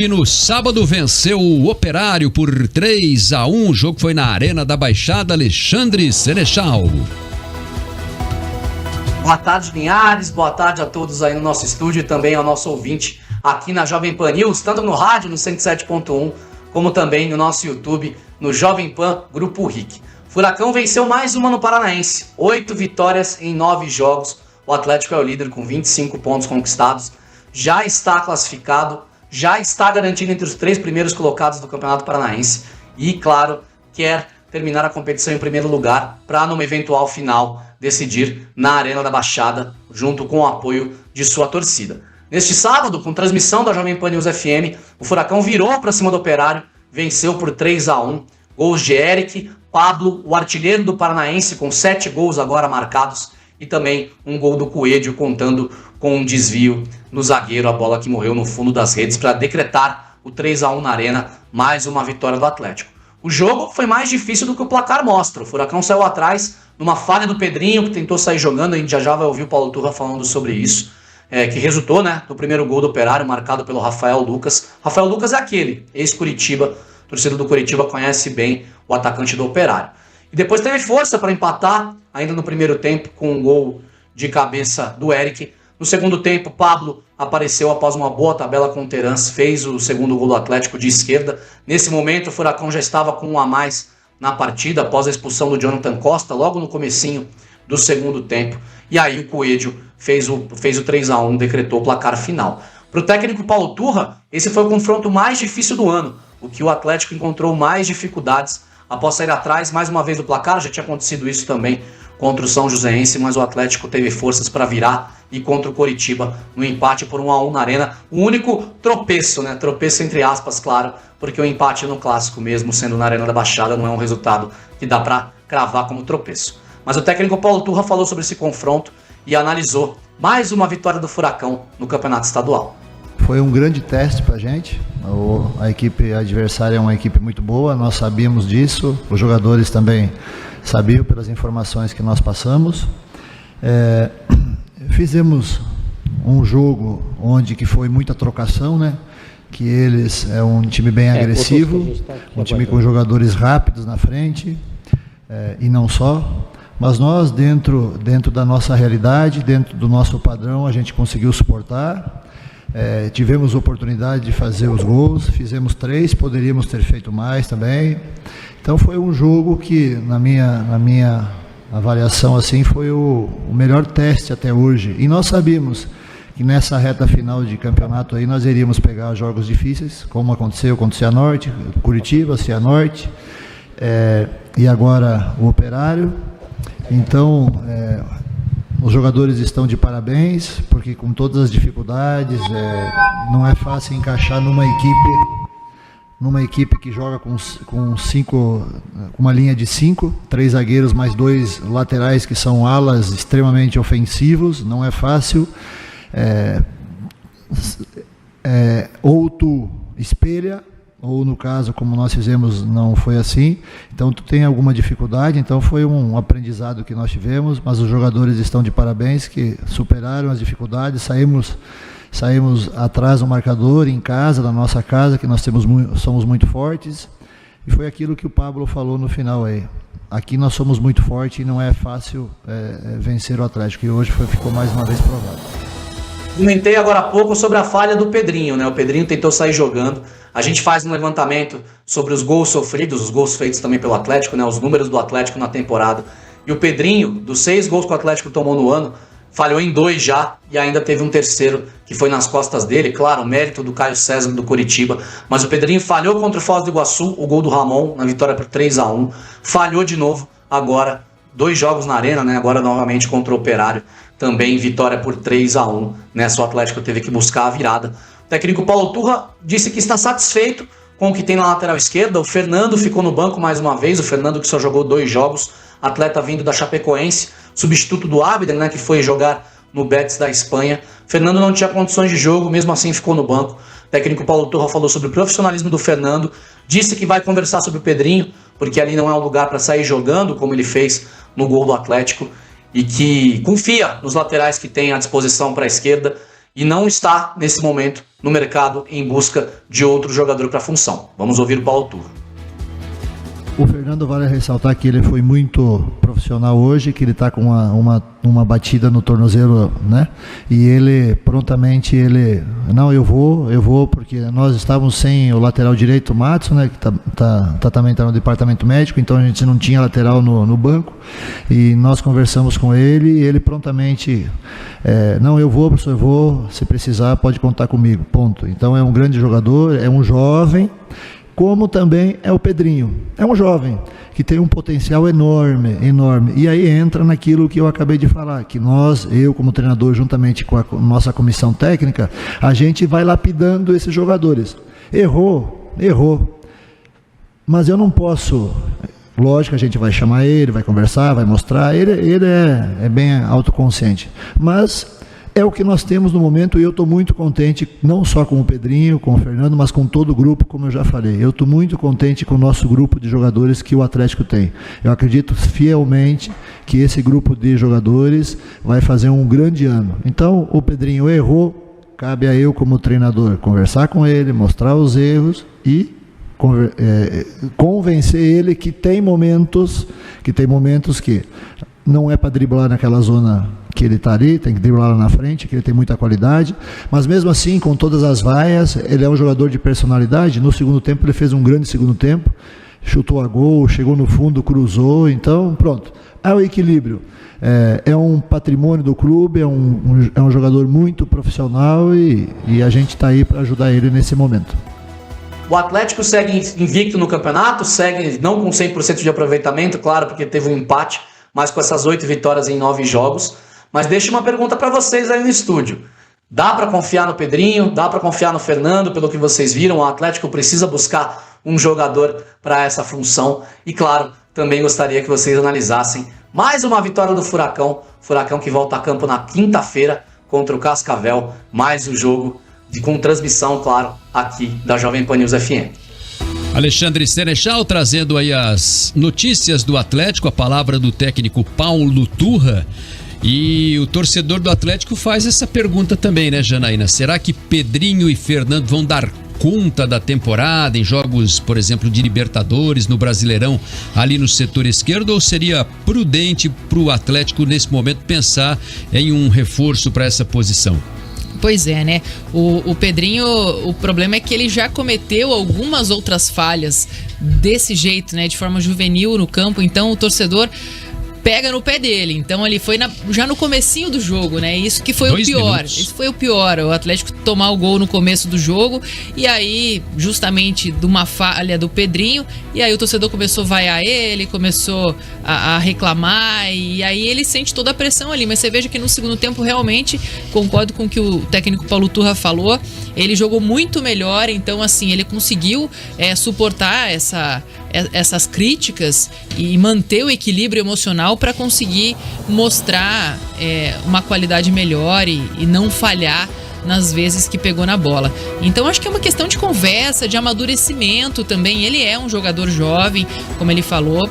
E no sábado venceu o Operário por 3-1. O jogo foi na Arena da Baixada. Alexandre Senechal. Boa tarde, Linhares. Boa tarde a todos aí no nosso estúdio e também ao nosso ouvinte aqui na Jovem Pan News, tanto no rádio, no 107.1, como também no nosso YouTube, no Jovem Pan Grupo RIC. Furacão venceu mais uma no Paranaense. 8 vitórias em 9 jogos. O Atlético é o líder com 25 pontos conquistados. Já está classificado, já está garantido entre os 3 primeiros colocados do Campeonato Paranaense. E, claro, quer terminar a competição em primeiro lugar para, numa eventual final, decidir na Arena da Baixada, junto com o apoio de sua torcida. Neste sábado, com transmissão da Jovem Pan News FM, o Furacão virou para cima do Operário, venceu por 3-1. Gols de Eric, Pablo, o artilheiro do Paranaense, com 7 gols agora marcados, e também um gol do Coelho, contando com um desvio no zagueiro, a bola que morreu no fundo das redes, para decretar o 3-1 na Arena, mais uma vitória do Atlético. O jogo foi mais difícil do que o placar mostra. O Furacão saiu atrás numa falha do Pedrinho, que tentou sair jogando. A gente já vai ouvir o Paulo Turra falando sobre isso, que resultou, no primeiro gol do Operário, marcado pelo Rafael Lucas. Rafael Lucas é aquele, ex-Curitiba, torcedor do Curitiba conhece bem o atacante do Operário. E depois teve força para empatar, ainda no primeiro tempo, com um gol de cabeça do Eric. No segundo tempo, Pablo apareceu após uma boa tabela com o Terans, fez o segundo gol do Atlético de esquerda. Nesse momento, o Furacão já estava com 1 a mais na partida, após a expulsão do Jonathan Costa, logo no comecinho do segundo tempo. E aí o Coelho fez o 3-1, decretou o placar final. Para o técnico Paulo Turra, esse foi o confronto mais difícil do ano, o que o Atlético encontrou mais dificuldades após sair atrás mais uma vez do placar. Já tinha acontecido isso também contra o São Joséense, mas o Atlético teve forças para virar, e contra o Coritiba no empate por 1-1 na Arena. O único tropeço, tropeço entre aspas, claro, porque o empate no clássico mesmo, sendo na Arena da Baixada, não é um resultado que dá para cravar como tropeço. Mas o técnico Paulo Turra falou sobre esse confronto e analisou mais uma vitória do Furacão no Campeonato Estadual. Foi um grande teste para a gente. A equipe adversária é uma equipe muito boa, nós sabíamos disso, os jogadores também sabiam pelas informações que nós passamos. Fizemos um jogo onde que foi muita trocação, que eles é um time bem agressivo, um time com jogadores rápidos na frente, e não só. Mas nós, dentro da nossa realidade, dentro do nosso padrão, a gente conseguiu suportar. Tivemos oportunidade de fazer os gols, fizemos 3, poderíamos ter feito mais também. Então foi um jogo que, na minha avaliação, assim, foi o melhor teste até hoje. E nós sabíamos que nessa reta final de campeonato aí nós iríamos pegar jogos difíceis, como aconteceu contra o Cianorte, Curitiba, Cianorte, e agora o Operário. Então, os jogadores estão de parabéns, porque com todas as dificuldades, não é fácil encaixar numa equipe que joga com uma linha de 5, 3 zagueiros mais 2 laterais que são alas extremamente ofensivos. Não é fácil. Ou tu espelha, ou no caso, como nós fizemos, não foi assim. Então tu tem alguma dificuldade. Então foi um aprendizado que nós tivemos, mas os jogadores estão de parabéns, que superaram as dificuldades. Saímos atrás do marcador, em casa, na nossa casa, que nós somos muito fortes. E foi aquilo que o Pablo falou no final aí. Aqui nós somos muito fortes e não é fácil vencer o Atlético. E hoje ficou mais uma vez provado. Comentei agora há pouco sobre a falha do Pedrinho, O Pedrinho tentou sair jogando. A gente faz um levantamento sobre os gols sofridos, os gols feitos também pelo Atlético, Os números do Atlético na temporada. E o Pedrinho, dos 6 gols que o Atlético tomou no ano, falhou em 2 já, e ainda teve um terceiro que foi nas costas dele. Claro, o mérito do Caio César do Curitiba, mas o Pedrinho falhou contra o Foz do Iguaçu, o gol do Ramon, na vitória por 3-1, falhou de novo agora, 2 jogos na Arena, agora novamente contra o Operário, também vitória por 3-1, nessa o Atlético teve que buscar a virada. O técnico Paulo Turra disse que está satisfeito com o que tem na lateral esquerda. O Fernando ficou no banco mais uma vez, o Fernando que só jogou 2 jogos, atleta vindo da Chapecoense, substituto do Abder, que foi jogar no Betis da Espanha. Fernando não tinha condições de jogo, mesmo assim ficou no banco. O técnico Paulo Turra falou sobre o profissionalismo do Fernando, disse que vai conversar sobre o Pedrinho, porque ali não é um lugar para sair jogando, como ele fez no gol do Atlético, e que confia nos laterais que tem à disposição para a esquerda, e não está, nesse momento, no mercado em busca de outro jogador para a função. Vamos ouvir o Paulo Turra. O Fernando, vale ressaltar que ele foi muito profissional hoje, que ele está com uma batida no tornozelo, né? E ele prontamente, não, eu vou, porque nós estávamos sem o lateral direito, o Matson, né? Que também está no departamento médico, então a gente não tinha lateral no banco, e nós conversamos com ele, e ele prontamente, não, eu vou, professor, eu vou, se precisar pode contar comigo, ponto. Então é um grande jogador, é um jovem, como também é o Pedrinho. É um jovem que tem um potencial enorme. E aí entra naquilo que eu acabei de falar, que eu como treinador, juntamente com a nossa comissão técnica, a gente vai lapidando esses jogadores. Errou. Mas eu não posso... Lógico, a gente vai chamar ele, vai conversar, vai mostrar. Ele é bem autoconsciente. Mas... é o que nós temos no momento, e eu estou muito contente, não só com o Pedrinho, com o Fernando, mas com todo o grupo, como eu já falei. Eu estou muito contente com o nosso grupo de jogadores que o Atlético tem. Eu acredito fielmente que esse grupo de jogadores vai fazer um grande ano. Então, o Pedrinho errou, cabe a eu, como treinador, conversar com ele, mostrar os erros e convencer ele que tem momentos que não é para driblar naquela zona que ele está ali, tem que driblar lá na frente, que ele tem muita qualidade, mas mesmo assim, com todas as vaias, ele é um jogador de personalidade. No segundo tempo ele fez um grande segundo tempo, chutou a gol, chegou no fundo, cruzou, então pronto, é o equilíbrio, é um patrimônio do clube, é um jogador muito profissional, e a gente está aí para ajudar ele nesse momento. O Atlético segue invicto no campeonato, segue não com 100% de aproveitamento, claro, porque teve um empate, mas com essas 8 vitórias em 9 jogos. Mas deixo uma pergunta para vocês aí no estúdio. Dá para confiar no Pedrinho? Dá para confiar no Fernando, pelo que vocês viram? O Atlético precisa buscar um jogador para essa função. E claro, também gostaria que vocês analisassem mais uma vitória do Furacão. Furacão que volta a campo na quinta-feira contra o Cascavel. Mais um jogo com transmissão, claro, aqui da Jovem Pan News FM. Alexandre Senechal trazendo aí as notícias do Atlético, a palavra do técnico Paulo Turra. E o torcedor do Atlético faz essa pergunta também, né, Janaína? Será que Pedrinho e Fernando vão dar conta da temporada em jogos, por exemplo, de Libertadores, no Brasileirão, ali no setor esquerdo? Ou seria prudente para o Atlético, nesse momento, pensar em um reforço para essa posição? Pois é, né? O Pedrinho, o problema é que ele já cometeu algumas outras falhas desse jeito, né? De forma juvenil no campo, então o torcedor pega no pé dele. Então ele foi já no comecinho do jogo, né? Isso que foi 2 o pior. Minutos. Isso foi o pior. O Atlético tomar o gol no começo do jogo e aí, justamente de uma falha do Pedrinho, e aí o torcedor começou a vaiar ele, começou a reclamar, e aí ele sente toda a pressão ali. Mas você veja que no segundo tempo, realmente, concordo com o que o técnico Paulo Turra falou, ele jogou muito melhor. Então, assim, ele conseguiu suportar essas críticas e manter o equilíbrio emocional para conseguir mostrar uma qualidade melhor e não falhar nas vezes que pegou na bola. Então acho que é uma questão de conversa, de amadurecimento também. Ele é um jogador jovem, como ele falou,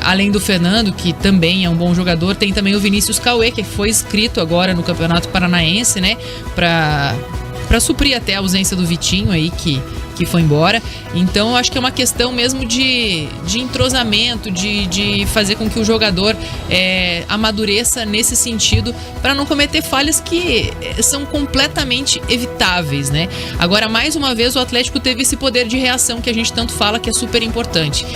além do Fernando, que também é um bom jogador, tem também o Vinícius Cauê, que foi inscrito agora no Campeonato Paranaense, né, para suprir até a ausência do Vitinho aí, que foi embora. Então eu acho que é uma questão mesmo de entrosamento, de fazer com que o jogador amadureça nesse sentido, para não cometer falhas que são completamente evitáveis, né? Agora, mais uma vez, o Atlético teve esse poder de reação que a gente tanto fala, que é super importante.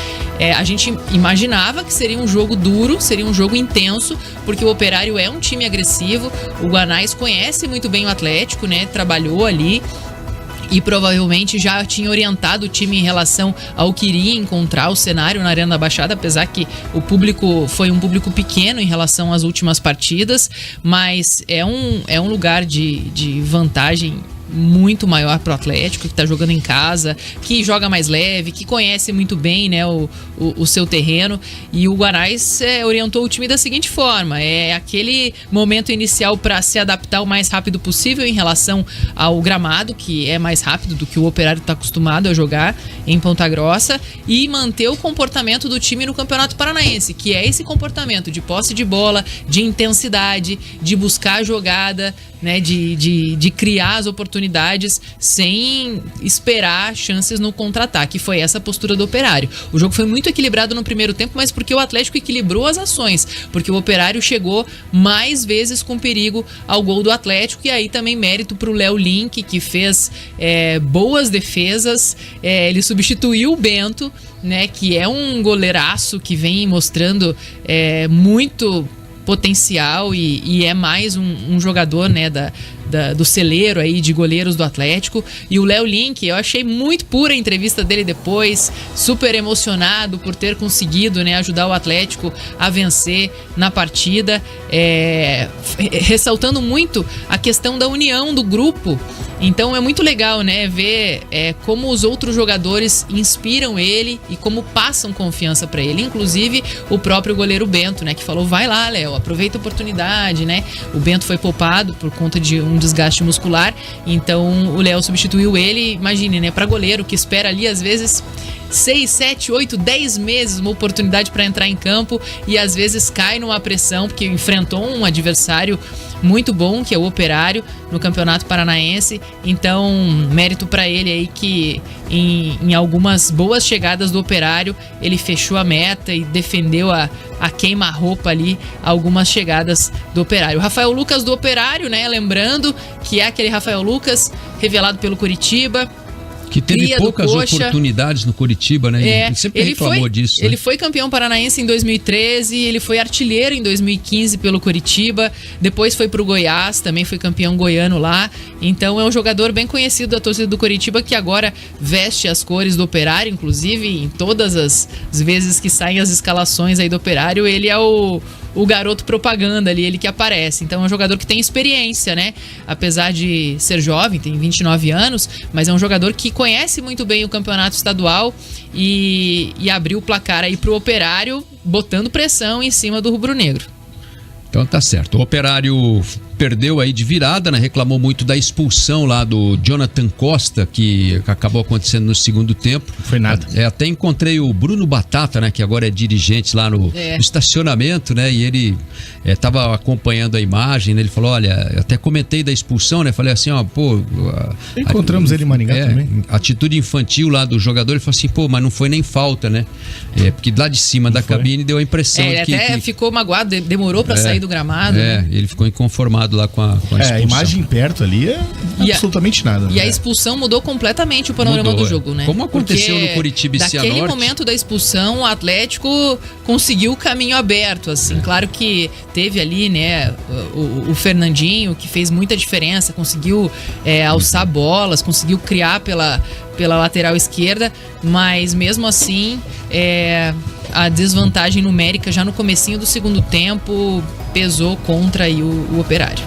A gente imaginava que seria um jogo duro, seria um jogo intenso, porque o Operário é um time agressivo, o Guanais conhece muito bem o Atlético, né? Trabalhou ali e provavelmente já tinha orientado o time em relação ao que iria encontrar o cenário na Arena da Baixada, apesar que o público foi um público pequeno em relação às últimas partidas, mas é um lugar de vantagem muito maior pro Atlético, que tá jogando em casa, que joga mais leve, que conhece muito bem, né, o seu terreno. E o Guanais orientou o time da seguinte forma: é aquele momento inicial para se adaptar o mais rápido possível em relação ao gramado, que é mais rápido do que o Operário está acostumado a jogar em Ponta Grossa, e manter o comportamento do time no Campeonato Paranaense, que é esse comportamento de posse de bola, de intensidade, de buscar a jogada, né, de criar as oportunidades oportunidades sem esperar chances no contra-ataque. Foi essa a postura do Operário. O jogo foi muito equilibrado no primeiro tempo, mas porque o Atlético equilibrou as ações, porque o Operário chegou mais vezes com perigo ao gol do Atlético, e aí também mérito pro Léo Link, que fez boas defesas. Ele substituiu o Bento, né, que é um goleiraço que vem mostrando muito potencial e é mais um jogador, né, do celeiro aí de goleiros do Atlético. E o Léo Link, eu achei muito pura a entrevista dele depois, super emocionado por ter conseguido, né, ajudar o Atlético a vencer na partida, ressaltando muito a questão da união do grupo. Então é muito legal, né, ver como os outros jogadores inspiram ele e como passam confiança para ele. Inclusive o próprio goleiro Bento, né, que falou: vai lá, Léo, aproveita a oportunidade, né? O Bento foi poupado por conta de um desgaste muscular, então o Léo substituiu ele. Imagine, né, para goleiro que espera ali às vezes 6, 7, 8, 10 meses uma oportunidade para entrar em campo e às vezes cai numa pressão porque enfrentou um adversário muito bom, que é o Operário, no Campeonato Paranaense. Então, mérito para ele aí que em algumas boas chegadas do Operário, ele fechou a meta e defendeu a queima-roupa ali, algumas chegadas do Operário. O Rafael Lucas do Operário, né, lembrando que é aquele Rafael Lucas revelado pelo Coritiba, que teve poucas oportunidades no Coritiba, né? Ele sempre reclamou disso. Ele foi campeão paranaense em 2013, ele foi artilheiro em 2015 pelo Coritiba, depois foi pro Goiás, também foi campeão goiano lá. Então é um jogador bem conhecido da torcida do Coritiba, que agora veste as cores do Operário, inclusive em todas as vezes que saem as escalações aí do Operário, ele é o garoto propaganda ali, ele que aparece. Então é um jogador que tem experiência, né? Apesar de ser jovem, tem 29 anos, mas é um jogador que conhece muito bem o campeonato estadual e abriu o placar aí pro Operário, botando pressão em cima do rubro-negro. Então tá certo. O Operário perdeu aí de virada, né? Reclamou muito da expulsão lá do Jonathan Costa, que acabou acontecendo no segundo tempo. Não foi nada. Até encontrei o Bruno Batata, né? Que agora é dirigente lá no estacionamento, né? E ele tava acompanhando a imagem, né? Ele falou: olha, eu até comentei da expulsão, né? Falei assim, ó, pô... Encontramos ele em Maringá também. Atitude infantil lá do jogador. Ele falou assim, pô, mas não foi nem falta, né? Porque lá de cima da cabine deu a impressão de que... Ele até ficou magoado, demorou pra sair do gramado. Né? Ele ficou inconformado lá com a expulsão. A imagem perto ali é absolutamente nada. E a expulsão mudou completamente o panorama do jogo, né? Como aconteceu no Coritiba e Cianorte. Naquele momento da expulsão, o Atlético conseguiu o caminho aberto, assim. Claro que teve ali, né, o Fernandinho, que fez muita diferença, conseguiu alçar bolas, conseguiu criar pela lateral esquerda, mas mesmo assim a desvantagem numérica já no comecinho do segundo tempo pesou contra aí o Operário.